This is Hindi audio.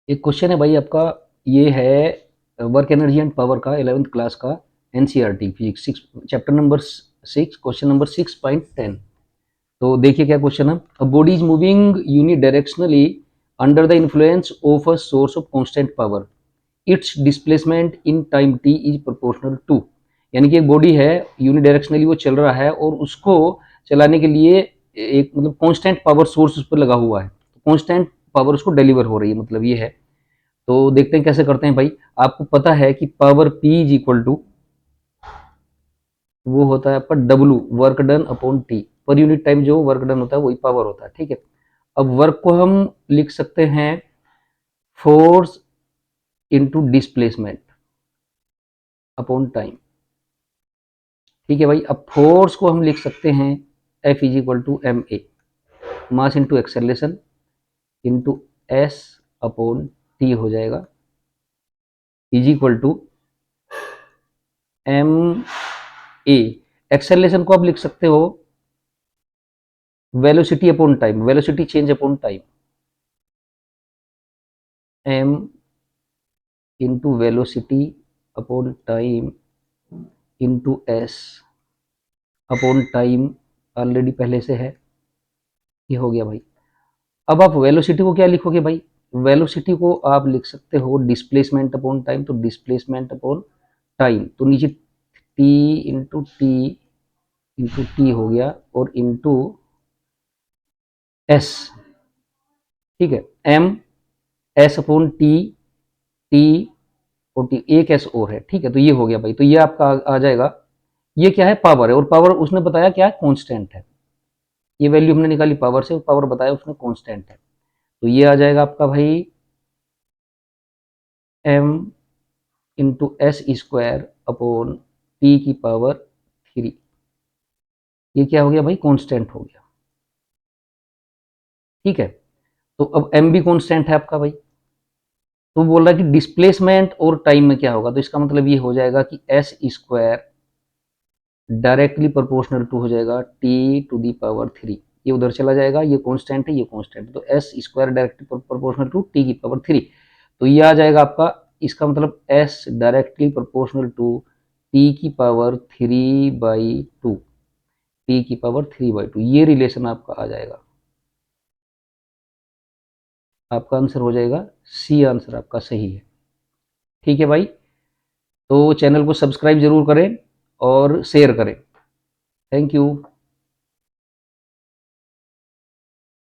एक क्वेश्चन है भाई आपका, ये है वर्क एनर्जी एंड पावर का 11th क्लास का NCERT physics 6 chapter number 6 question number 6.10। तो देखिए क्या क्वेश्चन है। A body is moving unidirectionally under the influence of a source of constant power, its displacement in time T is proportional to. यानी कि एक बॉडी है, यूनिडायरेक्शनली वो चल रहा है और उसको चलाने के लिए एक मतलब कांस्टेंट पावर सोर्स उस पर लगा हुआ है, कांस्टेंट पावर उसको डिलीवर हो रही है, मतलब ये है। तो देखते हैं कैसे करते हैं भाई। आपको पता है कि power P is equal to वो होता है आपका W, work done upon T. पर यूनिट टाइम जो वर्क डन होता है वही पावर होता है, ठीक है। अब वर्क को हम लिख सकते हैं force into displacement upon time, ठीक है भाई। अब फोर्स को हम लिख सकते हैं F is equal to M A, mass into acceleration into S upon T हो जाएगा, is equal to M A. Acceleration को आप लिख सकते हो velocity upon time, velocity change upon time, M into velocity upon time into S upon time, already पहले से है, ये हो गया भाई। अब आप वेलोसिटी को क्या लिखोगे भाई, वेलोसिटी को आप लिख सकते हो डिस्प्लेसमेंट अपॉन टाइम, तो डिस्प्लेसमेंट अपॉन टाइम, तो नीचे टी हो गया और इंटू एस, ठीक है। M S upon T, T और टी, एक एस और है, ठीक है। तो ये हो गया भाई, तो ये आपका आ जाएगा। ये क्या है, पावर है, और पावर उसने बताया क्या है, कांस्टेंट है। ये वैल्यू हमने निकाली पावर से, पावर बताया उसने कांस्टेंट है। तो ये आ जाएगा आपका भाई M into S square upon T की पावर 3। ये क्या हो गया भाई, कांस्टेंट हो गया, ठीक है। तो अब एम भी कांस्टेंट है आपका भाई। तो बोल रहा है कि डिस्प्लेसमेंट और टाइम में क्या होगा, तो इसका मतलब ये हो जाएगा कि S square directly proportional to हो जाएगा टी टू दी पावर 3। ये उधर चला जाएगा, ये कांस्टेंट है, ये कांस्टेंट है, तो S square directly proportional to T की पावर 3। तो ये आ जाएगा आपका, इसका मतलब S directly proportional to T की पावर 3/2, टी की पावर 3/2, ये रिलेशन आपका आ जाएगा। आपका आंसर हो जाएगा सी, आंसर आपका सही है, ठीक है भाई। तो चैनल को सब्सक्राइब जरूर करें और शेयर करें। Thank you.